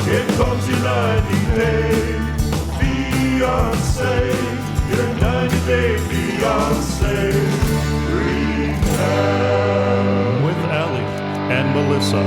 Here comes your 90-day fiancé. Your 90-day fiancé recap. With Allie and Melissa.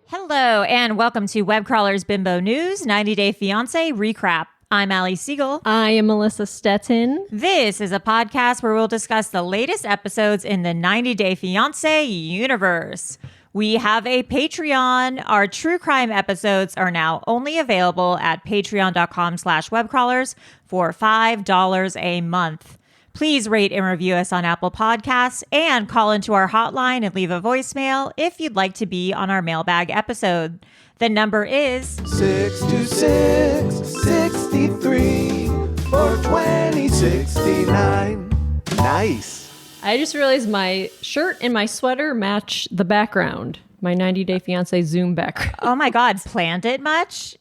Hello, and welcome to Webcrawler's Bimbo News 90-Day Fiance Recap. I'm Allie Siegel. I am Melissa Stetson. This is a podcast where we'll discuss the latest episodes in the 90-Day Fiance universe. We have a Patreon. Our true crime episodes are now only available at patreon.com/webcrawlers for $5 a month. Please rate and review us on Apple Podcasts and call into our hotline and leave a voicemail if you'd like to be on our mailbag episode. The number is 626-63-420-69. Nice. I just realized my shirt and my sweater match the background. My 90-Day Fiance Zoom background. Oh my God, planned it much?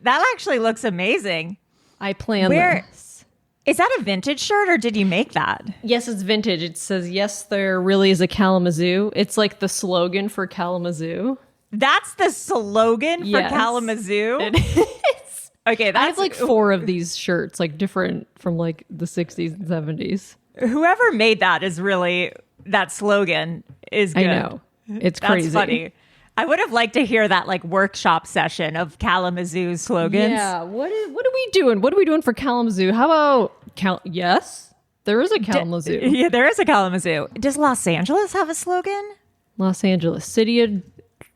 That actually looks amazing. I planned this. Is that a vintage shirt or did you make that? Yes, it's vintage. It says, yes, there really is a Kalamazoo. It's like the slogan for Kalamazoo. That's the slogan for Kalamazoo? It is. Okay, that's... I have like 4 of these shirts, like different from like the 60s and 70s. Whoever made that is really... That slogan is good. I know. It's crazy. That's funny. I would have liked to hear that like workshop session of Kalamazoo slogans. Yeah. What are we doing? What are we doing for Kalamazoo? How about... Yes, there is a Kalamazoo. Yeah, there is a Kalamazoo. Does Los Angeles have a slogan? Los Angeles, City of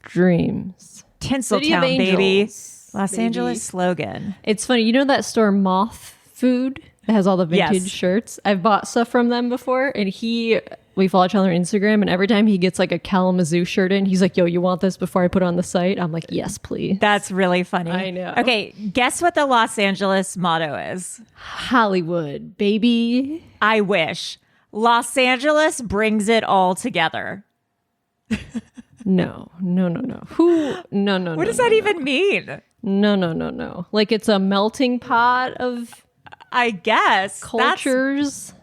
Dreams. Tinseltown, baby. Los Angeles slogan. It's funny. You know that store Moth Food that has all the vintage shirts? I've bought stuff from them before, and we follow each other on Instagram, and every time he gets like a Kalamazoo shirt in, he's like, yo, you want this before I put it on the site? I'm like, yes, please. That's really funny. I know. Okay, guess what the Los Angeles motto is? Hollywood, baby. I wish. Los Angeles brings it all together. No. No. What does that even mean? No. Like it's a melting pot of, I guess, cultures. That's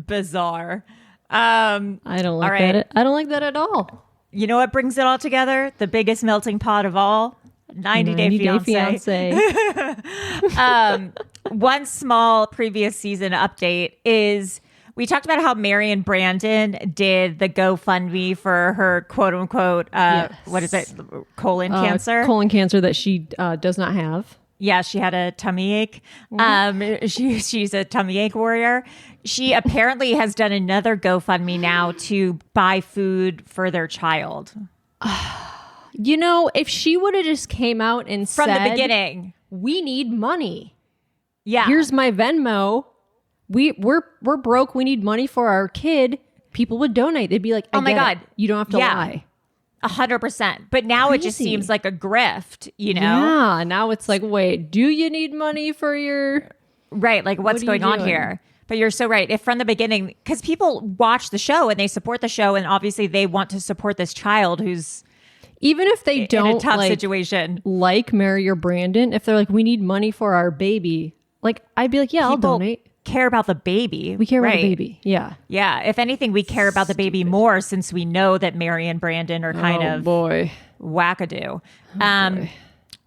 bizarre. I don't like that. I don't like that at all. You know what brings it all together? The biggest melting pot of all? 90-Day Fiance. One small previous season update is we talked about how Marion Brandon did the GoFundMe for her quote unquote, what is it? Colon cancer. Colon cancer that she does not have. Yeah, she had a tummy ache. She's a tummy ache warrior. She apparently has done another GoFundMe now to buy food for their child. You know, if she would have just came out and from said, the beginning, we need money. Yeah. Here's my Venmo. We're broke. We need money for our kid. People would donate. They'd be like, oh my God, you don't have to lie. 100%. But now Crazy. It just seems like a grift, you know? Yeah. Now it's like, wait, do you need money for your... Right. Like what's going on here? But you're so right. If from the beginning, because people watch the show and they support the show and obviously they want to support this child who's... Even if they don't in a tough situation. Like Mary or Brandon, if they're like, we need money for our baby, like I'd be like, yeah, I'll donate. Care about the baby. We care about the baby. Yeah. Yeah. If anything, we care about the baby more since we know that Mary and Brandon are kind of wackadoo.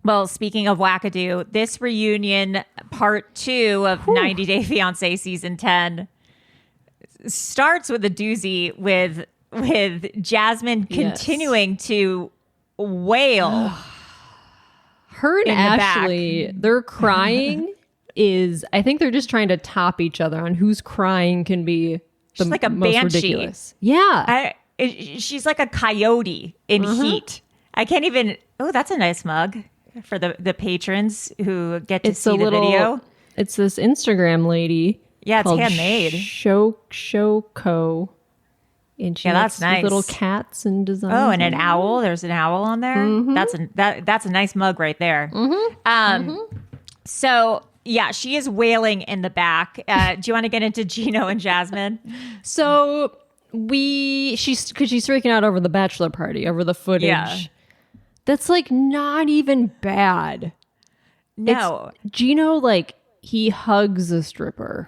Well, speaking of wackadoo, this reunion part 2 of 90 Day Fiancé season 10 starts with a doozy with Jasmine continuing to wail. Her and Ashley, they're crying. I think they're just trying to top each other on whose crying can be the like a most banshee. ridiculous. Yeah. She's like a coyote in heat. I can't even... Oh, that's a nice mug for the patrons who get to see the video. It's this Instagram lady. Yeah, it's handmade. Shoko. And she that's nice. Little cats and designs. Oh, and an owl. There's an owl on there. Mm-hmm. That's a nice mug right there. So... Yeah, she is wailing in the back. Do you want to get into Gino and Jasmine? So she's freaking out over the bachelor party, over the footage. Yeah. That's like not even bad. No. Gino, like, he hugs a stripper.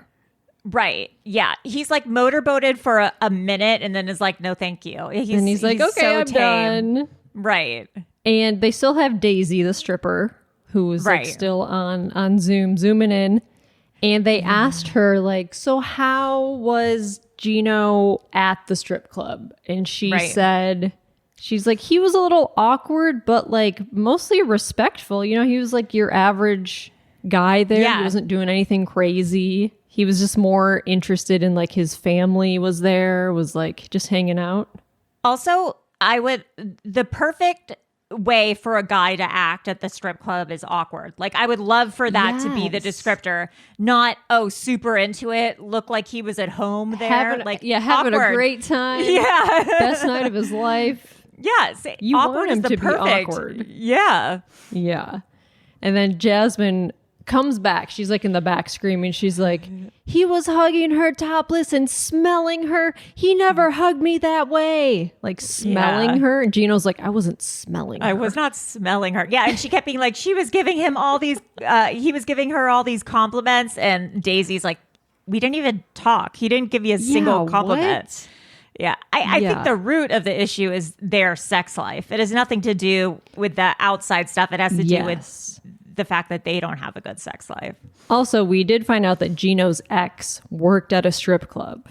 Right. Yeah. He's like motorboated for a minute and then is like, no, thank you. He's like, okay, I'm done. Right. And they still have Daisy, the stripper, who was like Right. still on zooming in. And they asked her, like, so how was Gino at the strip club? And she Right. said, she's like, he was a little awkward, but like mostly respectful. You know, he was like your average guy there. Yeah. He wasn't doing anything crazy. He was just more interested in like his family was there, was like just hanging out. Also, the perfect way for a guy to act at the strip club is awkward. Like, I would love for that to be the Yes. descriptor, not, super into it, look like he was at home there. Having awkward. a great time. Yeah. Best night of his life. Yes. You awkward want him is the to be perfect. awkward. Yeah. Yeah. And then Jasmine comes back. She's like in the back screaming. She's like, he was hugging her topless and smelling her. He never hugged me that way. Like smelling Yeah. her. And Gino's like, I wasn't smelling her. I was not smelling her. Yeah, and she kept being like, she was giving him all these, he was giving her all these compliments, and Daisy's like, we didn't even talk. He didn't give you a single compliment. What? Yeah, I Yeah. think the root of the issue is their sex life. It has nothing to do with the outside stuff. It has to do with Yes. the fact that they don't have a good sex life. Also, we did find out that Gino's ex worked at a strip club.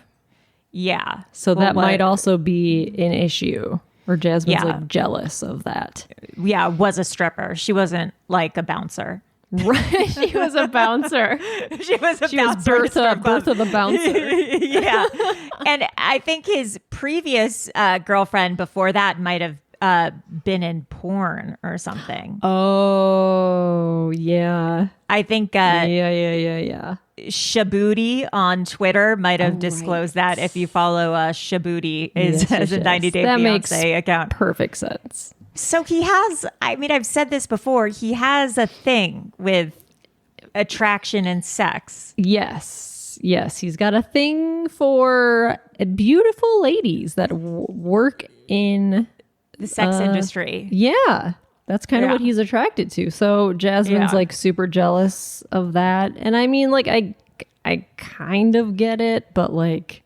Yeah. So Well, that might what- also be an issue. Or Jasmine's Yeah. like jealous of that. Yeah, was a stripper. She wasn't like a bouncer. Right. She was a bouncer. She was a She was bouncer. at a strip club. Bertha the bouncer. Yeah. And I think his previous girlfriend before that might have been in porn or something. Oh, yeah. I think Yeah. Shaboody on Twitter might have disclosed that. If you follow Shaboody Yes, as a yes. 90 Day That makes Fiance account. perfect sense. So he has, I mean, I've said this before, he has a thing with attraction and sex. Yes. He's got a thing for beautiful ladies that work in The sex industry. Yeah. That's kind of Yeah. what he's attracted to. So Jasmine's Yeah. like super jealous of that. And I mean, like, I kind of get it, but like,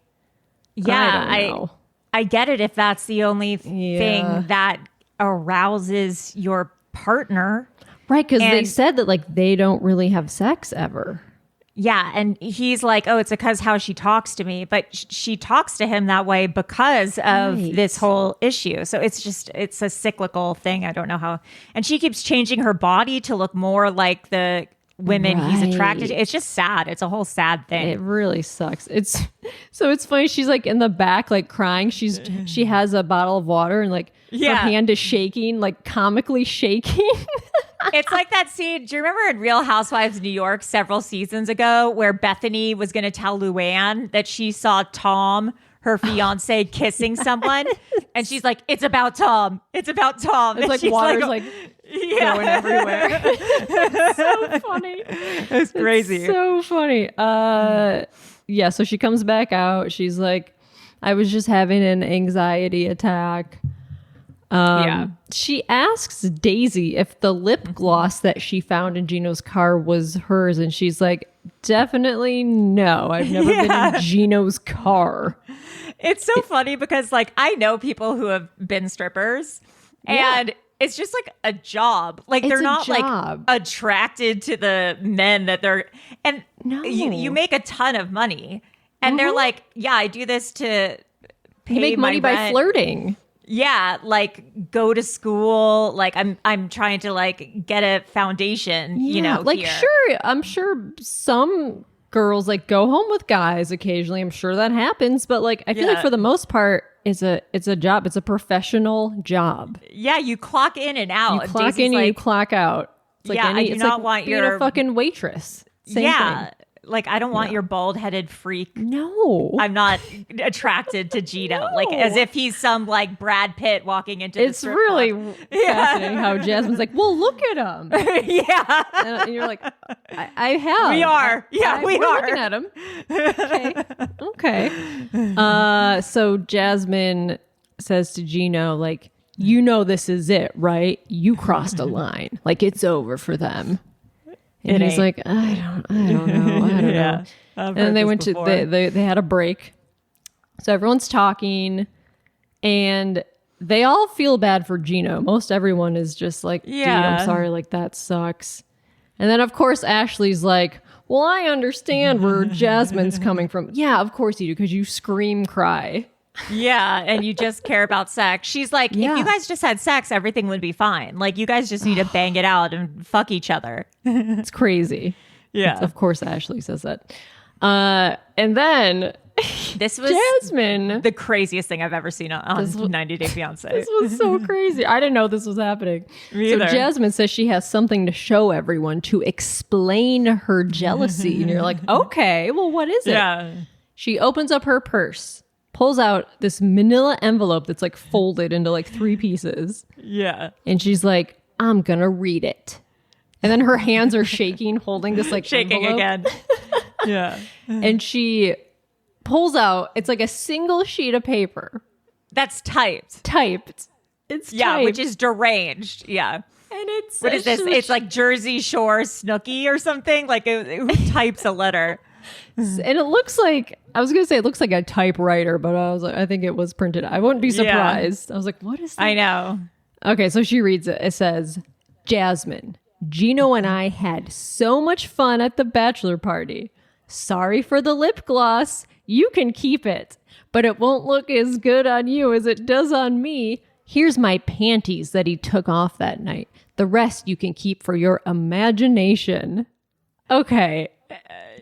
Yeah, I don't know. I get it if that's the only Yeah. thing that arouses your partner. Right. Because they And- said that like they don't really have sex ever. Yeah, and he's like, oh, it's because how she talks to me. But she talks to him that way because of Right. this whole issue. So it's a cyclical thing. I don't know how. And she keeps changing her body to look more like the women he's attracted to. Right. It's just sad. It's a whole sad thing. It really sucks. It's funny. She's like in the back, like crying. She has a bottle of water and like Yeah. her hand is shaking, like comically shaking. It's like that scene. Do you remember in Real Housewives of New York several seasons ago where Bethany was going to tell Luann that she saw Tom, her fiance, kissing someone? And she's like, it's about Tom. It's about Tom. It's And like she's water's like yeah. going everywhere. So funny. It's crazy. So funny. Yeah, so she comes back out. She's like, I was just having an anxiety attack. Yeah. She asks Daisy if the lip gloss that she found in Gino's car was hers, and she's like, definitely no. I've never been in Gino's car. It's so funny because like I know people who have been strippers and it's just like a job. Like It's they're a not job. like attracted to the men that they're and No. you make a ton of money and they're like, yeah, I do this to pay You make money my by rent. flirting. Yeah, like go to school. Like I'm trying to like get a foundation, you know, like here. sure, I'm sure some girls like go home with guys occasionally. I'm sure that happens, but like I feel like Yeah. for the most part, it's a job. It's a professional job. Yeah, you clock in and out. You And clock Daisy's in and you like, clock out. It's like Yeah, I do it's not like want being your- a fucking waitress. Same yeah. thing. Like I don't want your bald-headed freak. No. I'm not attracted to Gino. Like as if he's some like Brad Pitt walking into the It's strip really club. fascinating how Jasmine's like, well, look at him. Yeah. And you're like, I have. We are. Yeah, we we're are. looking at him. Okay. So Jasmine says to Gino, like, you know this is it, right? You crossed a line. Like, it's over for them. And It he's ain't. like, I don't know. Yeah. I've And then heard they this went before. to they had a break. So everyone's talking and they all feel bad for Gino. Most everyone is just like, dude, I'm sorry, like that sucks. And then of course Ashley's like, well, I understand where Jasmine's coming from. Yeah, of course you do, because you scream cry. Yeah, and you just care about sex. She's like, if you guys just had sex, everything would be fine. Like, you guys just need to bang it out and fuck each other. It's crazy. Yeah. Of course Ashley says that. And then this was Jasmine. the craziest thing I've ever seen on 90 Day Fiance. This was so crazy. I didn't know this was happening. Me so either. Jasmine says she has something to show everyone to explain her jealousy. And you're like, okay, well, what is it? Yeah. She opens up her purse, pulls out this manila envelope that's like folded into like 3 pieces. Yeah. And she's like, I'm going to read it. And then her hands are shaking, holding this like Shaking envelope. again. Yeah. And she pulls out, it's like a single sheet of paper. That's typed. It's Yeah, typed. which is deranged. Yeah. And it's What is this? It's like Jersey Shore Snooki or something. Like, who types a letter? and it looks like, I was gonna say it looks like a typewriter, but I was like, I think it was printed. I wouldn't be surprised. I was like, what is that? I know. Okay, so she reads it. It says, Jasmine, Gino and I had so much fun at the bachelor party. Sorry for the lip gloss. You can keep it, but it won't look as good on you as it does on me. Here's my panties that he took off that night. The rest you can keep for your imagination. Okay.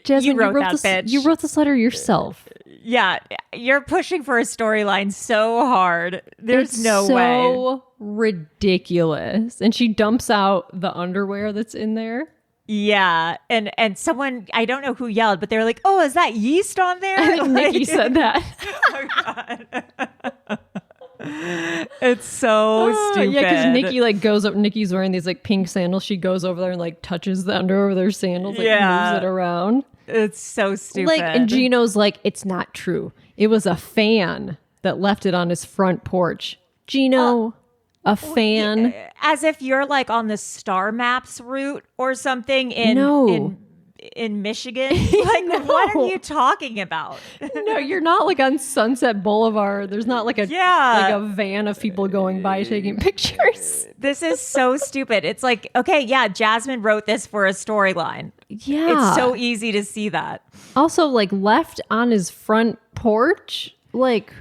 Jasmine, wrote that, bitch. You wrote this letter yourself. Yeah, you're pushing for a storyline so hard. There's no way. So ridiculous. And she dumps out the underwear that's in there. Yeah, and someone, I don't know who yelled, but they were like, "Oh, is that yeast on there?" I think Nikki said that. Oh God. It's so stupid. Yeah, because Nikki like goes up. Nikki's wearing these like pink sandals. She goes over there and like touches the underwear with her sandals, like moves it around. It's so stupid. Like, and Gino's like, it's not true. It was a fan that left it on his front porch. Gino, a fan. As if you're like on the Star Maps route or something in Michigan. Like, what are you talking about? No, you're not like on Sunset Boulevard. There's not like a van of people going by taking pictures. This is so stupid. It's like, okay, yeah, Jasmine wrote this for a storyline. Yeah. It's so easy to see that. Also, like, left on his front porch. Like,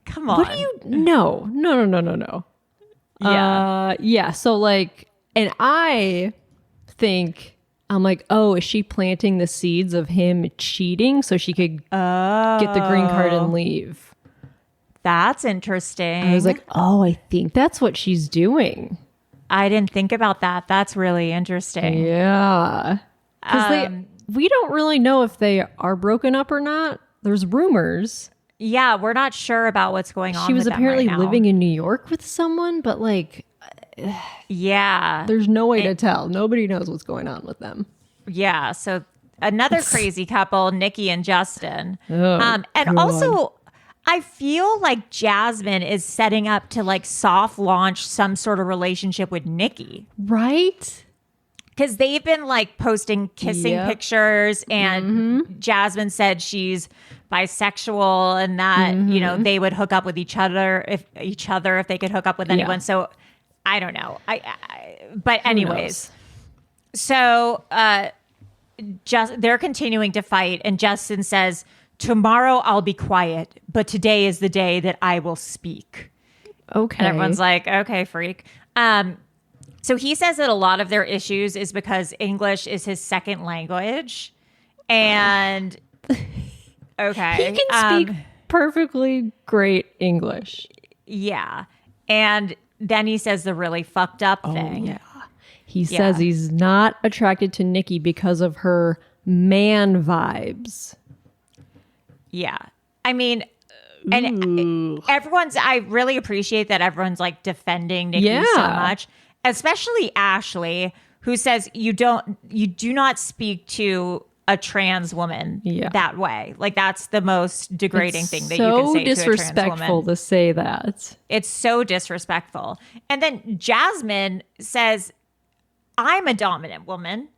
come on. What do you... No. Yeah. Yeah. So, like, and I think... I'm like, oh, is she planting the seeds of him cheating so she could get the green card and leave? That's interesting. I was like, oh, I think that's what she's doing. I didn't think about that. That's really interesting. Yeah. Because we don't really know if they are broken up or not. There's rumors. Yeah, we're not sure about what's going on. She was with them apparently right now. living in New York with someone, but like... Yeah. There's no way to tell. Nobody knows what's going on with them. Yeah. So another crazy couple, Nikki and Justin. Oh, and also, I feel like Jasmine is setting up to like soft launch some sort of relationship with Nikki. Right? Because they've been like posting kissing pictures, and Jasmine said she's bisexual and that, you know, they would hook up with each other if they could hook up with anyone. So I don't know. But anyways, so they're continuing to fight, and Justin says, "Tomorrow I'll be quiet, but today is the day that I will speak." Okay. And everyone's like, "Okay, freak." So he says that a lot of their issues is because English is his second language, and okay, he can speak perfectly great English. Yeah, and then he says the really fucked up thing. Yeah. He says he's not attracted to Nikki because of her man vibes. Yeah. I mean, and I really appreciate that everyone's like defending Nikki so much, especially Ashley, who says you do not speak to a trans woman that way. Like, that's the most degrading thing that you can say to a trans woman. So disrespectful to say that. It's so disrespectful. And then Jasmine says, I'm a dominant woman,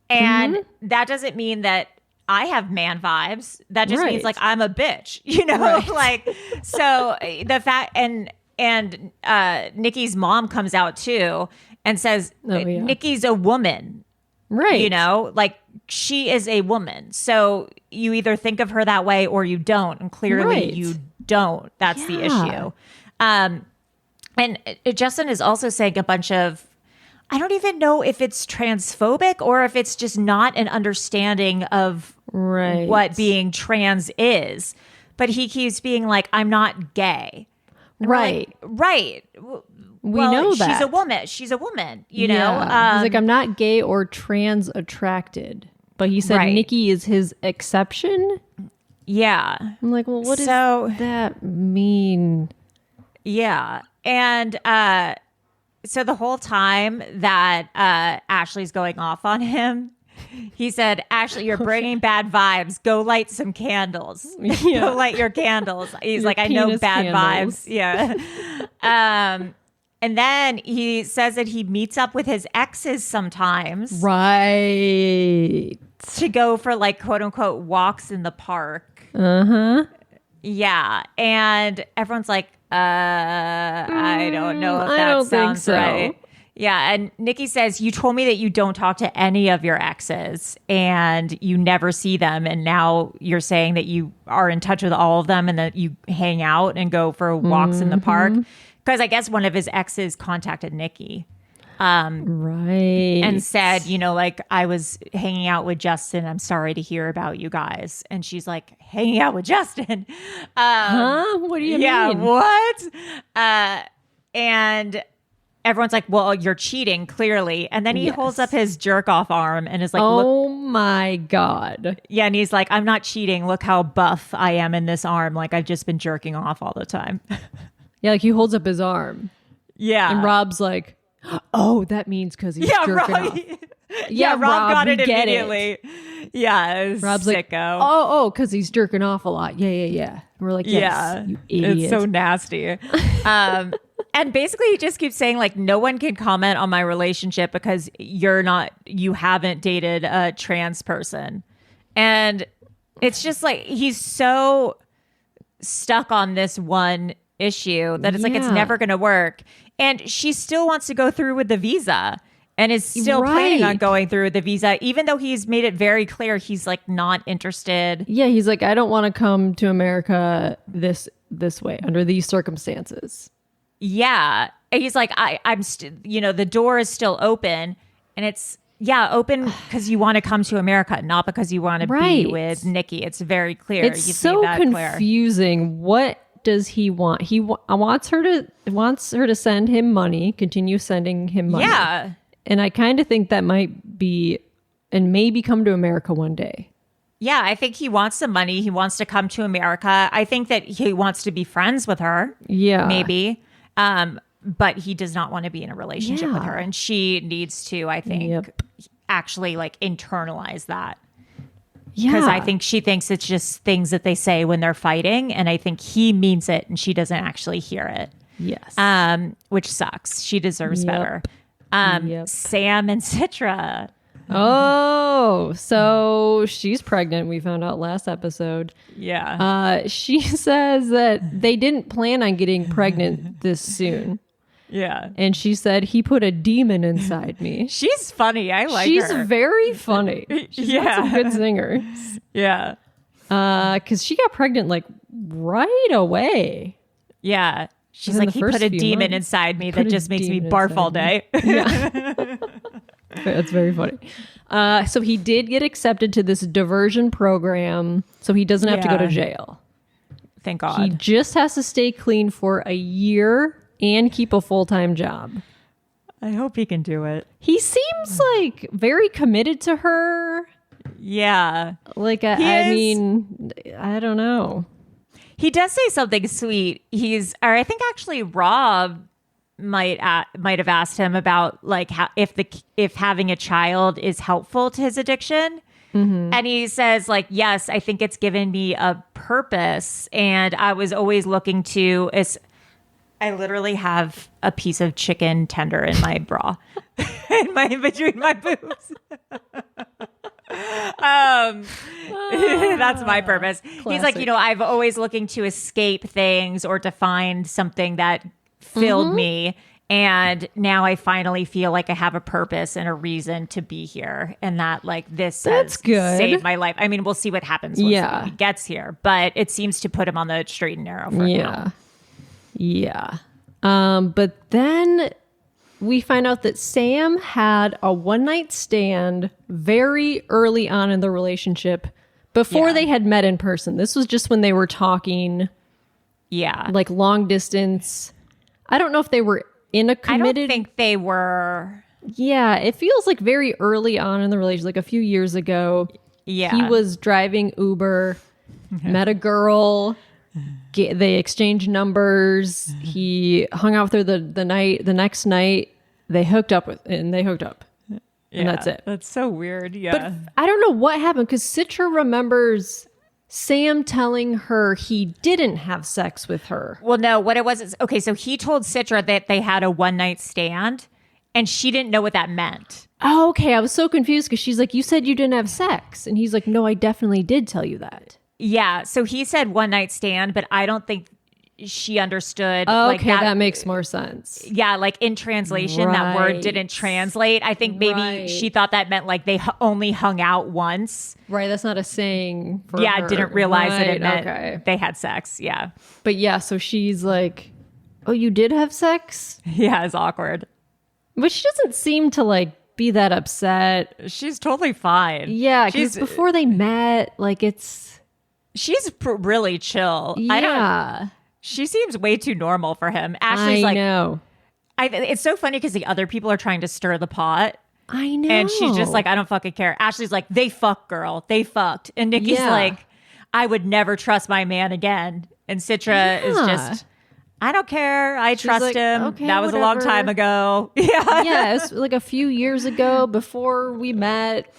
and that doesn't mean that I have man vibes. That just means like I'm a bitch, you know? Like, so the fact, and Nikki's mom comes out too and says, Nikki's a woman. Right. You know, like she is a woman. So you either think of her that way or you don't. And clearly you don't. That's the issue. And Justin is also saying a bunch of, I don't even know if it's transphobic or if it's just not an understanding of what being trans is. But he keeps being like, I'm not gay. And right. Right. We know that. She's a woman, you know? He's like, I'm not gay or trans attracted. But he said Nikki is his exception. Yeah. I'm like, well, what does that mean? Yeah. And so the whole time that Ashley's going off on him, he said, Ashley, you're bringing bad vibes. Go light some candles. Go light your candles. He's like, I know bad vibes. Yeah. And then he says that he meets up with his exes sometimes. Right. To go for like, quote unquote, walks in the park. Uh-huh. Yeah. And everyone's like, I don't know if that sounds right. Yeah. And Nikki says, you told me that you don't talk to any of your exes and you never see them. And now you're saying that you are in touch with all of them and that you hang out and go for walks in the park. Because I guess one of his exes contacted Nikki. Right. And said, you know, like, I was hanging out with Justin. I'm sorry to hear about you guys. And she's like, hanging out with Justin? What do you mean? Yeah, what? And everyone's like, well, you're cheating, clearly. And then he holds up his jerk-off arm and is like, oh my God. Yeah, and he's like, I'm not cheating. Look how buff I am in this arm. Like, I've just been jerking off all the time. Yeah, like he holds up his arm. Yeah. And Rob's like, oh, that means because he's jerking off. Yeah, Rob got it immediately. Yeah, Rob's sicko. like, oh, because he's jerking off a lot. Yeah. And we're like, yes, you idiot. It's so nasty. And basically he just keeps saying like, no one can comment on my relationship because you haven't dated a trans person. And it's just like, he's so stuck on this one issue that it's like, it's never going to work. And she still wants to go through with the visa and is still planning on going through with the visa, even though he's made it very clear he's like not interested. Yeah, he's like, I don't want to come to America this way under these circumstances. Yeah. And he's like, I'm the door is still open, and it's open because you want to come to America, not because you want to be with Nikki. It's very clear. It's so confusing. What does he want? He wants her to send him money, continue sending him money. Yeah. And I kind of think that might be, and maybe come to America one day. Yeah, I think he wants some money. He wants to come to America. I think that he wants to be friends with her. Yeah. Maybe. But he does not want to be in a relationship with her. And she needs to, I think, actually like internalize that. Yeah. Because I think she thinks it's just things that they say when they're fighting. And I think he means it and she doesn't actually hear it. Yes. Which sucks. She deserves better. Sam and Citra. Oh, so she's pregnant. We found out last episode. Yeah. She says that they didn't plan on getting pregnant this soon. Yeah. And she said, he put a demon inside me. She's funny. I like her. She's very funny. She's got some good singers. Yeah. Because she got pregnant like right away. Yeah. She's like, he put a demon inside me that just makes me barf all day. Yeah. That's very funny. So he did get accepted to this diversion program, so he doesn't have to go to jail. Thank God. He just has to stay clean for a year and keep a full-time job. I hope he can do it. He seems like very committed to her. Yeah. Like, I mean, I don't know. He does say something sweet. I think actually Rob might have asked him about like how, if having a child is helpful to his addiction. Mm-hmm. And he says like, yes, I think it's given me a purpose. And I was always looking to, I literally have a piece of chicken tender in my bra, between my boobs. That's my purpose. Classic. He's like, I've always looking to escape things or to find something that filled me. And now I finally feel like I have a purpose and a reason to be here. And that like this That's has good. saved my life. I mean, we'll see what happens once he gets here. But it seems to put him on the straight and narrow for now. Yeah. But then we find out that Sam had a one-night stand very early on in the relationship before they had met in person. This was just when they were talking. Yeah. Like long distance. I don't know if they were in a committed... I don't think they were... Yeah, it feels like very early on in the relationship, like a few years ago. Yeah. He was driving Uber, met a girl, they exchanged numbers, he hung out with her the next night, they hooked up. And that's it. That's so weird, yeah. But I don't know what happened, because Citra remembers Sam telling her he didn't have sex with her. Well, no, what it was is, okay, so he told Citra that they had a one-night stand, and she didn't know what that meant. Oh, okay. I was so confused because she's like, you said you didn't have sex. And he's like, no, I definitely did tell you that. Yeah, so he said one-night stand, but I don't think she understood. Oh, like okay, that makes more sense. Yeah, like in translation, that word didn't translate. I think maybe she thought that meant like they only hung out once. Right, that's not a saying for her. Didn't realize that it meant they had sex. Yeah. But yeah, so she's like, oh, you did have sex? Yeah, it's awkward. But she doesn't seem to like be that upset. She's totally fine. Yeah, because before they met, like she's really chill. Yeah. She seems way too normal for him. Ashley's I know. It's so funny because the other people are trying to stir the pot. I know. And she's just like, I don't fucking care. Ashley's like, they fucked, girl. They fucked. And Nikki's like, I would never trust my man again. And Citra is just, I don't care. I trust like, him. okay, that was a long whatever. time ago. Yeah. Yeah, it's like a few years ago before we met.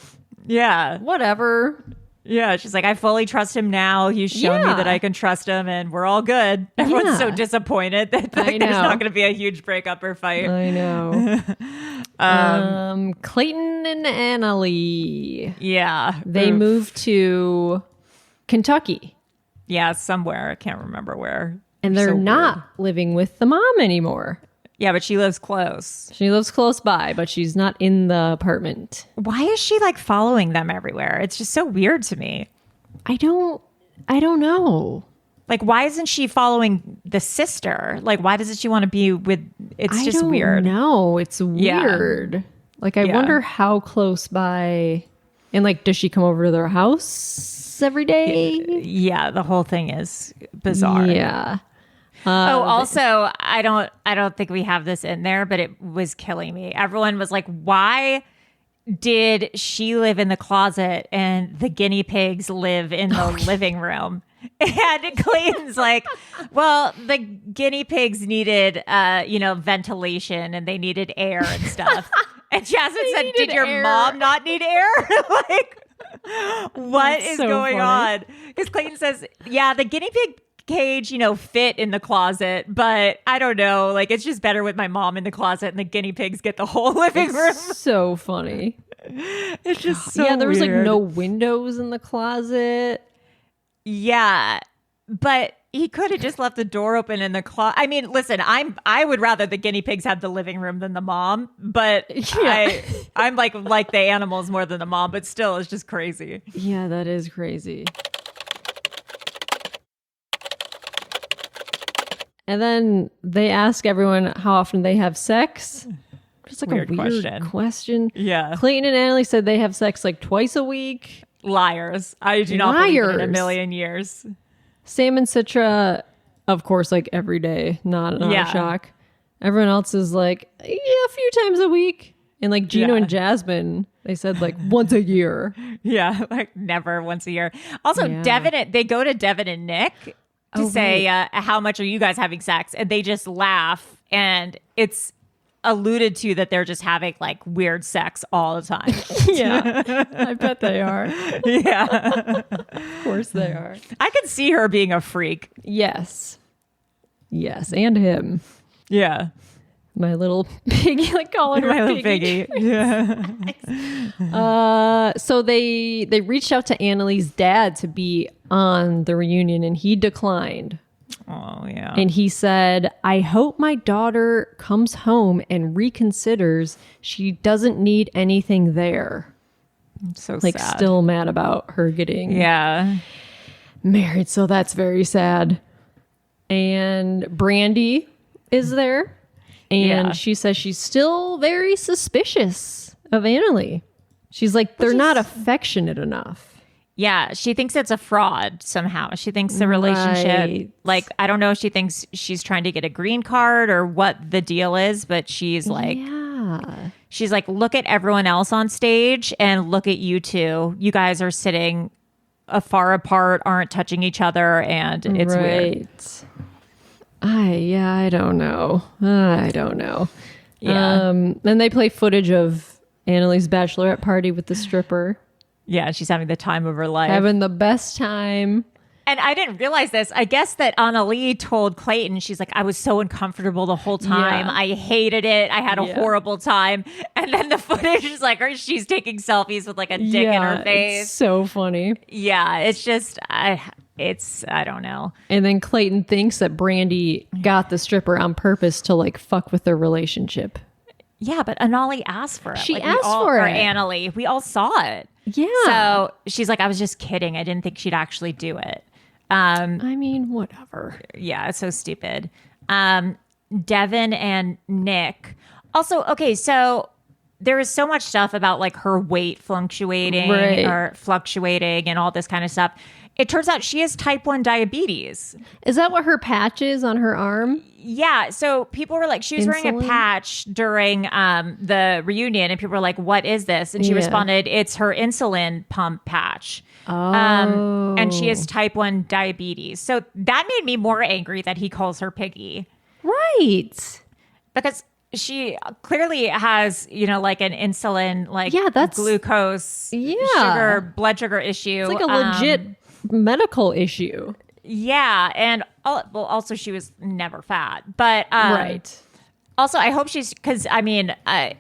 Yeah. Whatever. Yeah, she's like, I fully trust him now. He's shown me that I can trust him, and we're all good. Everyone's so disappointed that there's not going to be a huge breakup or fight. I know. Clayton and Natalie. Yeah. They moved to Kentucky. Yeah, somewhere. I can't remember where. And they're not living with the mom anymore. Yeah, but she lives close. She lives close by, but she's not in the apartment. Why is she like following them everywhere? It's just so weird to me. I don't know. Like, why isn't she following the sister? Like, why doesn't she want to be with? It's just weird. No, it's weird. Yeah. Like, I wonder how close by. And like, does she come over to their house every day? Yeah, the whole thing is bizarre. Yeah. Also, I don't think we have this in there, but it was killing me. Everyone was like, why did she live in the closet and the guinea pigs live in the living room? And Clayton's like, well, the guinea pigs needed, ventilation and they needed air and stuff. And Jasmine said, did your mom not need air? Like, what is going on? Because Clayton says, yeah, the guinea pig cage, fit in the closet, but I don't know. Like, it's just better with my mom in the closet and the guinea pigs get the whole living room. So funny. It's just so there was weird. like no windows in the closet. Yeah, but he could have just left the door open in the closet. I mean, listen, I would rather the guinea pigs have the living room than the mom, but I'm like the animals more than the mom, but still, it's just crazy. Yeah, that is crazy. And then they ask everyone how often they have sex. Just like a weird question. Yeah. Clayton and Natalie said they have sex like twice a week. Liars. I do not believe it in a million years. Sam and Citra, of course, like every day. Not a shock. Everyone else is like, yeah, a few times a week. And like Gino and Jasmine, they said like once a year. Yeah, like never once a year. Also, they go to Devin and Nick to say, how much are you guys having sex? And they just laugh. And it's alluded to that they're just having like weird sex all the time. Yeah, I bet they are. Yeah. Of course they are. I could see her being a freak. Yes. Yes, and him. Yeah. My little piggy, like calling her my little piggy. Yeah. So they reached out to Annalie's dad to be on the reunion, and he declined. Oh, yeah. And he said, I hope my daughter comes home and reconsiders. She doesn't need anything there. So Like, sad. still mad about her getting married. So that's very sad. And Brandy is there. And she says she's still very suspicious of Natalie. She's like, they're not affectionate enough. Yeah, she thinks it's a fraud somehow. She thinks the relationship, like, I don't know if she thinks she's trying to get a green card or what the deal is, but she's like, look at everyone else on stage and look at you two. You guys are sitting far apart, aren't touching each other, and it's weird. I don't know. I don't know. Yeah. Then they play footage of Annalie's bachelorette party with the stripper. Yeah, she's having the time of her life. Having the best time. And I didn't realize this. I guess that Annalie told Clayton, she's like, I was so uncomfortable the whole time. Yeah. I hated it. I had a horrible time. And then the footage is like, she's taking selfies with like a dick in her face. It's so funny. Yeah, it's just, I don't know. And then Clayton thinks that Brandy got the stripper on purpose to like fuck with their relationship. Yeah, but Annalie asked for it. She like, asked for it. Or Annalie. We all saw it. Yeah. So she's like, I was just kidding. I didn't think she'd actually do it. I mean, whatever. Yeah, it's so stupid. Devin and Nick. Also, okay, so there is so much stuff about like her weight fluctuating and all this kind of stuff. It turns out she has type 1 diabetes. Is that what her patch is on her arm? Yeah. So people were like, she was wearing a patch during the reunion, and people were like, what is this? And she responded, it's her insulin pump patch. And she has type 1 diabetes. So that made me more angry that he calls her piggy. Right. Because she clearly has, like an insulin, like that's glucose, blood sugar issue. It's like a legit medical issue. Yeah. And also she was never fat. But right. Also, I hope because I mean,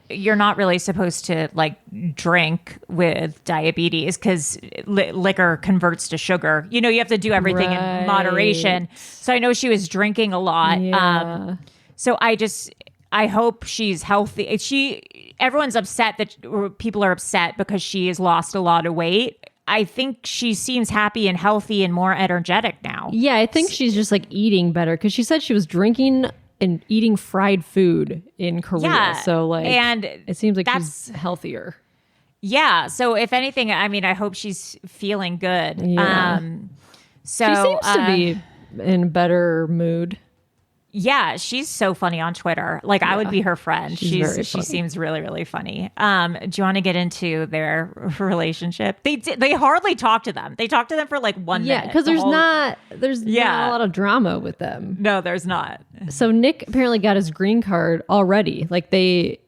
you're not really supposed to like drink with diabetes because liquor converts to sugar. You have to do everything in moderation. So I know she was drinking a lot. Yeah. So I hope she's healthy. Everyone's upset people are upset because she has lost a lot of weight. I think she seems happy and healthy and more energetic now. Yeah, I think she's just like eating better because she said she was drinking and eating fried food in Korea. Yeah, so like, and it seems like she's healthier. Yeah. So if anything, I mean, I hope she's feeling good. Yeah. So she seems to be in better mood. Yeah, she's so funny on Twitter. Like I would be her friend. She seems really, really funny. Do you want to get into their relationship? They hardly talk to them. They talk to them for like 1 minute. Yeah, because there's not a lot of drama with them. No, there's not. So Nick apparently got his green card already. Like they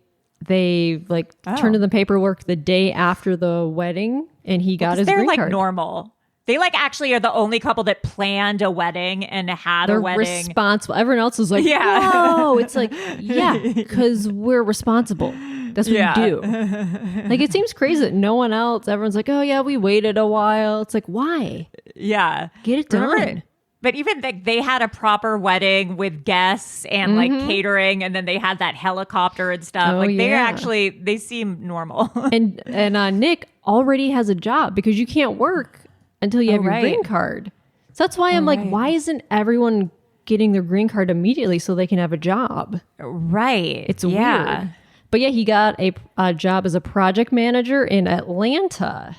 turned in the paperwork the day after the wedding, and he got his green card. They're like normal. They like actually are the only couple that planned a wedding and had a wedding. They're responsible. Everyone else is like, whoa. It's like, because we're responsible. That's what we do. Like, it seems crazy that no one else, everyone's like, oh yeah, we waited a while. It's like, why? Yeah. Get it done. But even they had a proper wedding with guests and like catering, and then they had that helicopter and stuff. They seem normal. and Nick already has a job because you can't work until you have your green card. So that's why I'm like, why isn't everyone getting their green card immediately so they can have a job? Right. It's weird. But yeah, he got a job as a project manager in Atlanta.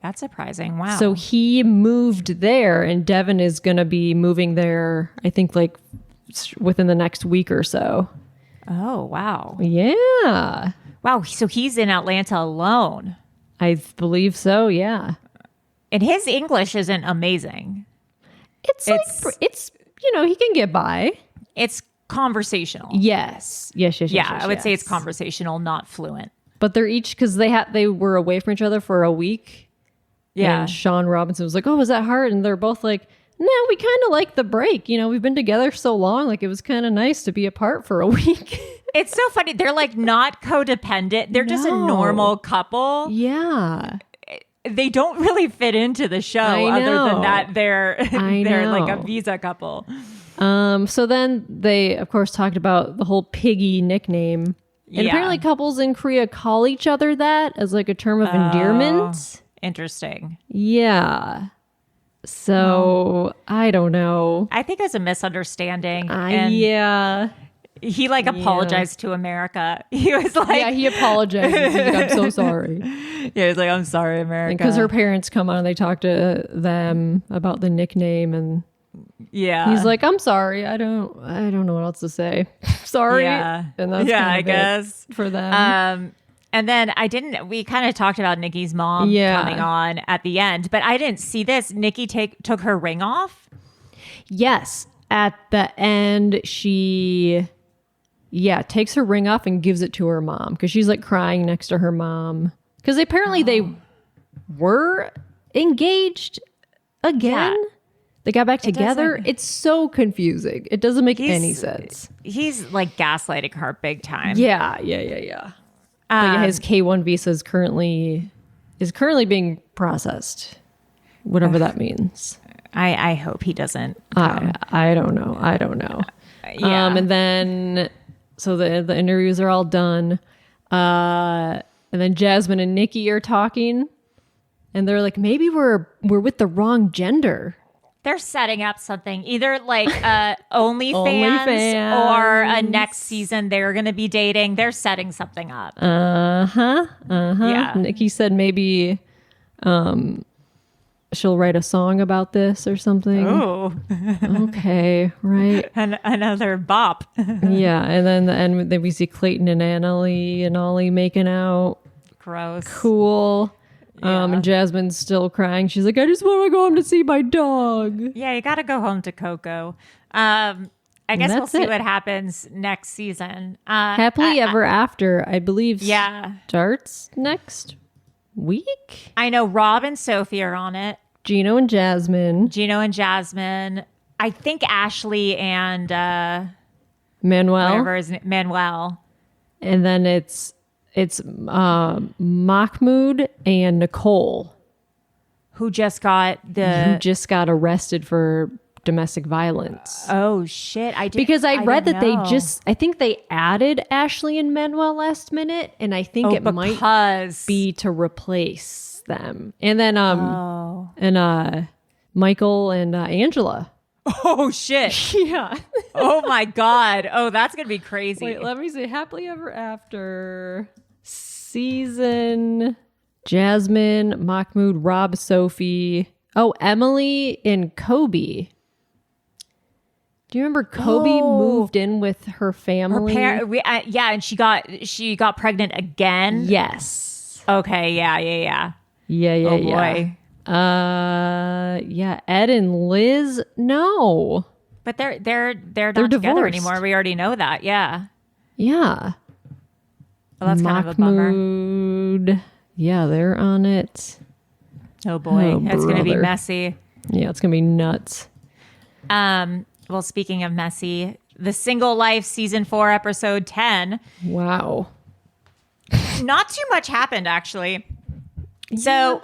That's surprising. Wow. So he moved there, and Devin is going to be moving there, I think, like within the next week or so. Oh, wow. Yeah. Wow. So he's in Atlanta alone. I believe so, yeah. And his English isn't amazing. It's he can get by. It's conversational. Yes. I would say it's conversational, not fluent. But they're each, because they were away from each other for a week. Yeah. And Sean Robinson was like, oh, was that hard? And they're both like, no, we kind of like the break. We've been together so long. Like, it was kind of nice to be apart for a week. It's so funny. They're like not codependent. They're just a normal couple. Yeah. They don't really fit into the show other than that they're like a visa couple. So then they, of course, talked about the whole piggy nickname. And apparently couples in Korea call each other that as like a term of endearment. Interesting. Yeah. So I don't know. I think it's a misunderstanding. Yeah. He like apologized to America. He was like, Yeah, he apologized. He's like, I'm so sorry. Yeah, he's like, I'm sorry, America. Because her parents come on and they talk to them about the nickname, and he's like, I'm sorry. I don't know what else to say. Sorry. Yeah. And that's I guess for them. And then we kind of talked about Nikki's mom coming on at the end, but I didn't see this. Nikki took her ring off. Yes. At the end, she takes her ring off and gives it to her mom because she's like crying next to her mom. Because apparently they were engaged again. Yeah. They got back together. It's so confusing. It doesn't make any sense. He's like gaslighting her big time. Yeah. But his K1 visa is currently being processed, whatever that means. I hope he doesn't. I don't know. Yeah. And then so the interviews are all done, and then Jasmine and Nikki are talking, and they're like, maybe we're with the wrong gender. They're setting up something, either like OnlyFans or a next season they're going to be dating. They're setting something up. Yeah. Nikki said maybe she'll write a song about this or something. Oh. Okay, right. And another bop. Yeah, and then we see Clayton and Natalie and Ollie making out. Gross. Cool. Yeah. And Jasmine's still crying. She's like, I just want to go home to see my dog. Yeah, you got to go home to Coco. I guess we'll see what happens next season. Happily Ever After, I believe, starts next week. I know Rob and Sophie are on it. Gino and Jasmine. I think Ashley and Manuel. Manuel. And then it's Mahmoud and Nicole, who just got arrested for domestic violence. Oh shit! I read that I think they added Ashley and Manuel last minute, and I think it might be to replace them. And then Michael and Angela. Oh shit! Yeah. Oh my god! Oh, that's gonna be crazy. Wait, let me see. Happily Ever After season. Jasmine, Mahmoud, Rob, Sophie. Oh, Emily and Kobe. Do you remember Kobe moved in with her family? And she got pregnant again. Yes. Okay. Yeah. Yeah. Boy. Ed and Liz. No. But they're not together divorced anymore. We already know that. Yeah. Yeah. Well, that's kind of a bummer. Mahmoud. Yeah, they're on it. Oh boy, it's going to be messy. Yeah, it's going to be nuts. Well, speaking of messy, The Single Life season 4 episode 10. Wow. Not too much happened actually. Yeah. So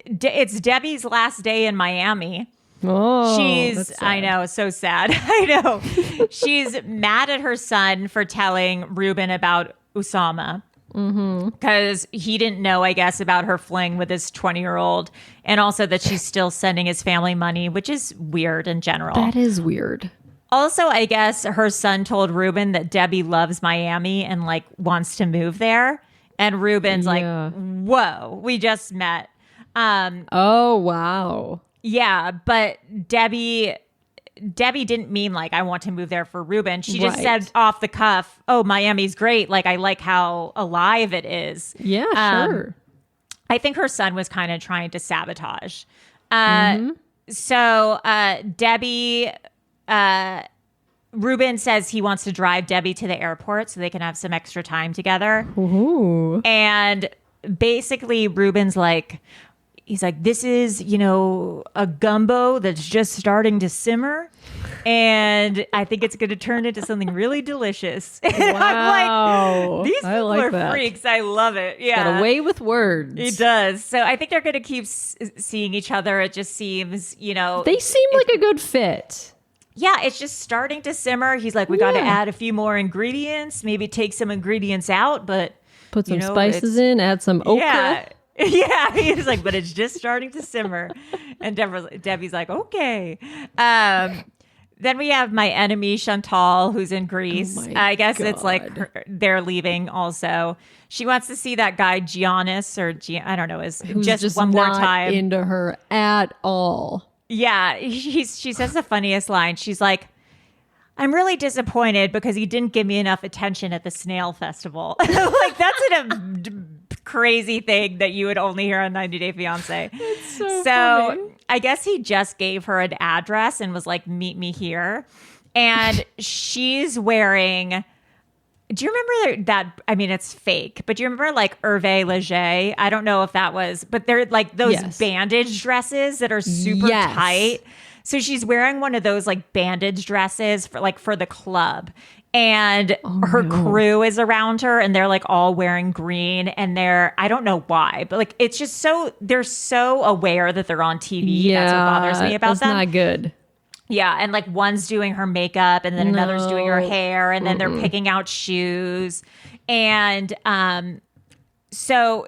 it's Debbie's last day in Miami. Oh, I know, so sad. I know. She's mad at her son for telling Ruben about Usama. Because he didn't know, I guess, about her fling with his 20-year-old, and also that she's still sending his family money, which is weird in general. That is weird. Also, I guess her son told Ruben that Debbie loves Miami and like wants to move there. And Ruben's like, whoa, we just met. Oh, wow. Yeah, but Debbie didn't mean like I want to move there for Ruben. She just said off the cuff, oh, Miami's great. Like I like how alive it is. Yeah, sure. I think her son was kind of trying to sabotage. So Debbie, Ruben says he wants to drive Debbie to the airport so they can have some extra time together. Ooh. And basically Ruben's like, he's like, this is, a gumbo that's just starting to simmer. And I think it's going to turn into something really delicious. And I'm like, these people are freaks. I love it. Yeah. Got a way with words. He does. So I think they're going to keep seeing each other. It just seems, They seem like a good fit. yeah, it's just starting to simmer. He's like, we got to add a few more ingredients, maybe take some ingredients out, but put some spices in, add some okra. Yeah. Yeah, he's like, but it's just starting to simmer. And Debbie's like, okay. Then we have my enemy, Chantal, who's in Greece. I guess it's like they're leaving also. She wants to see that guy, Giannis, I don't know, who's just one more time. Into her at all. Yeah. She says the funniest line. She's like, I'm really disappointed because he didn't give me enough attention at the snail festival. Like, that's a crazy thing that you would only hear on 90 Day Fiance. It's so funny. I guess he just gave her an address and was like, meet me here. And she's wearing, do you remember that? I mean, it's fake, but do you remember like Hervé Leger? I don't know if that was, but they're like those bandage dresses that are super tight. So she's wearing one of those like bandage dresses for the club. And her crew is around her and they're like all wearing green and I don't know why, but like, it's just they're so aware that they're on TV. Yeah, that's what bothers me about them. That's not good. Yeah. And like one's doing her makeup and then another's doing her hair and then they're picking out shoes. And so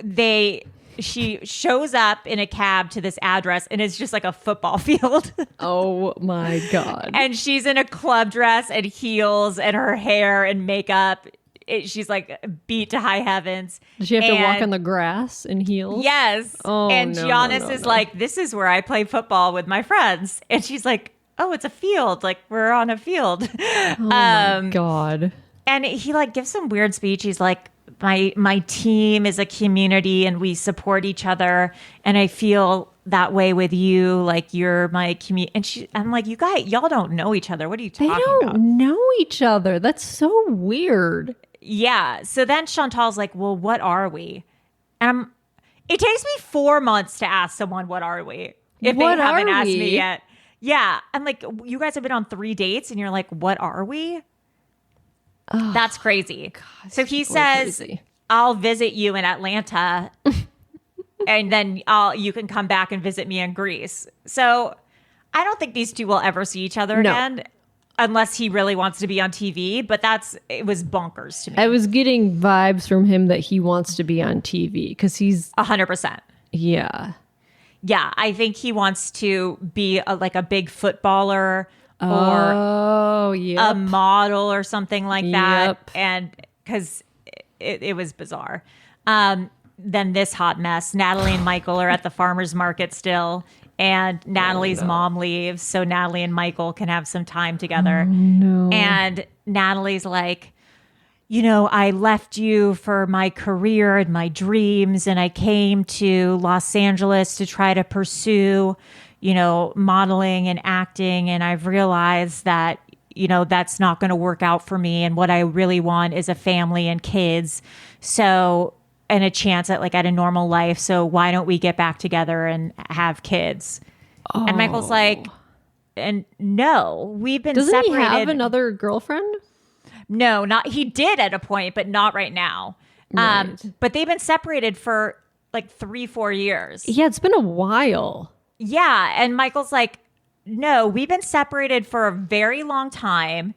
she shows up in a cab to this address and it's just like a football field. Oh my God. And she's in a club dress and heels and her hair and makeup. She's like beat to high heavens. Does she have to walk on the grass in heels? Yes. Oh, and Giannis is like, this is where I play football with my friends. And she's like, oh, it's a field. Like, we're on a field. Oh my God. And he like gives some weird speech. He's like, my team is a community and we support each other. And I feel that way with you. Like, you're my community. And I'm like, y'all don't know each other. What are you talking about? They don't know each other. That's so weird. Yeah. So then Chantal's like, well, what are we? And it takes me 4 months to ask someone, what are we? If they haven't asked me yet. Yeah. I'm like, you guys have been on 3 dates and you're like, what are we? Oh, that's crazy. God, so he says, I'll visit you in Atlanta and then you can come back and visit me in Greece. So I don't think these two will ever see each other again unless he really wants to be on TV. But it was bonkers to me. I was getting vibes from him that he wants to be on TV because he's 100%. Yeah. Yeah. I think he wants to be like a big footballer or a model or something like that. And because it was bizarre. Then this hot mess, Natalie and Michael are at the farmer's market still, and Natalie's mom leaves so Natalie and Michael can have some time together. And Natalie's like, I left you for my career and my dreams, and I came to Los Angeles to try to pursue modeling and acting. And I've realized that, that's not going to work out for me. And what I really want is a family and kids. So, and a chance at a normal life. So why don't we get back together and have kids? Oh. And Michael's like, and no, we've been separated. Doesn't he have another girlfriend? No, he did at a point, but not right now. Right. But they've been separated for 3-4 years. Yeah, it's been a while. Yeah. And Michael's like, no, we've been separated for a very long time.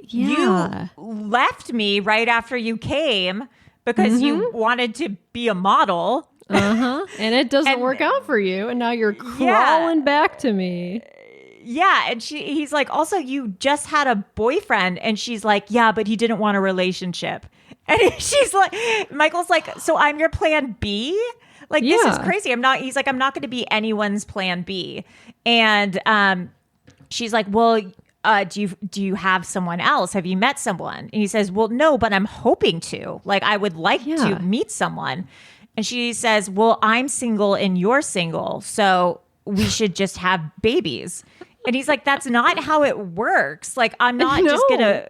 Yeah. You left me right after you came because you wanted to be a model. And it doesn't work out for you. And now you're crawling back to me. Yeah. And he's like, also, you just had a boyfriend. And she's like, yeah, but he didn't want a relationship. And she's like, Michael's like, so I'm your plan B? This is crazy. He's like, I'm not going to be anyone's plan B. And she's like, well, do you have someone else? Have you met someone? And he says, well, no, but I'm hoping to. I would like to meet someone. And she says, well, I'm single and you're single, so we should just have babies. And he's like, that's not how it works. I'm not just going to...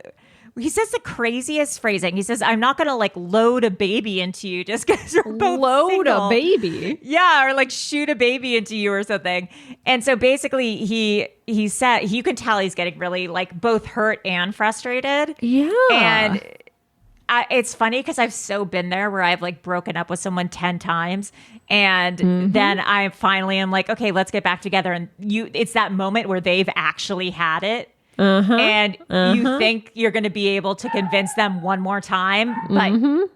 He says the craziest phrasing. He says, I'm not going to load a baby into you just because you're both single. A baby? Yeah, or shoot a baby into you or something. And so basically he said, you can tell he's getting really both hurt and frustrated. Yeah. And it's funny because I've so been there where I've broken up with someone 10 times. And then I finally am like, okay, let's get back together. And it's that moment where they've actually had it. and you think you're going to be able to convince them one more time, but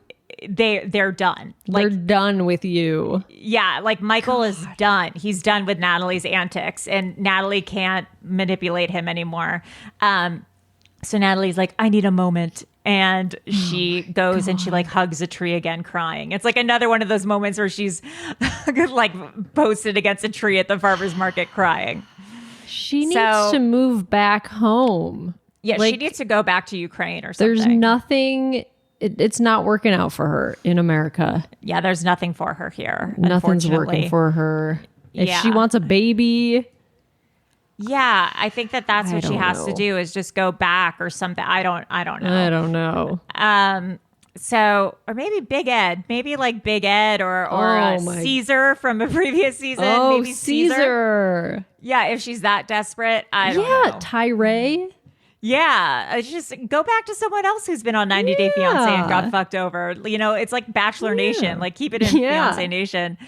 they're done. They're done with you. Yeah, like Michael is done. He's done with Natalie's antics, and Natalie can't manipulate him anymore. So Natalie's like, I need a moment. And she goes and she like hugs a tree again, crying. It's like another one of those moments where she's like posted against a tree at the farmer's market crying. She needs to move back home. Yeah, like, she needs to go back to Ukraine or something. There's nothing... It's not working out for her in America. Yeah, there's nothing for her here. Nothing's working for her. If she wants a baby... Yeah, I think that's what she has to do is just go back or something. I don't know. I don't know. So, or maybe Big Ed, maybe like Big Ed or Caesar from a previous season. Oh, maybe Caesar. Yeah, if she's that desperate, I don't know. Yeah, Tyree. Yeah, just go back to someone else who's been on 90 Day Fiance and got fucked over. You know, it's like Bachelor Nation. Like, keep it in Fiance Nation.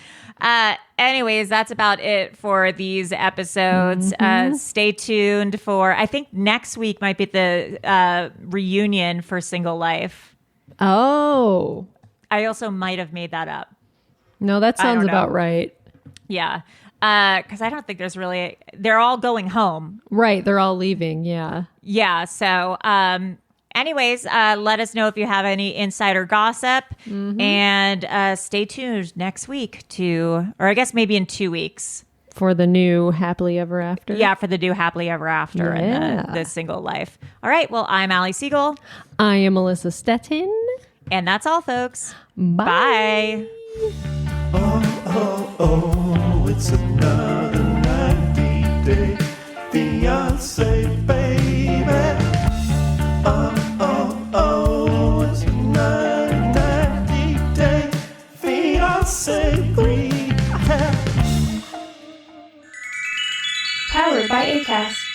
Anyways, that's about it for these episodes. Stay tuned for, I think next week might be the reunion for Single Life. Oh. I also might have made that up. No, that sounds about right. Yeah. Because I don't think there's really, they're all going home. Right. They're all leaving. Yeah. Yeah. So, anyways, let us know if you have any insider gossip and stay tuned next week or I guess maybe in 2 weeks. For the new Happily Ever After? Yeah, for the new Happily Ever After and the Single Life. All right. Well, I'm Allie Siegel. I am Melissa Stettin. And that's all, folks. Bye. Oh, it's another 90-day fiance, baby. Oh, it's another 90-day fiance recap. Powered by Acast.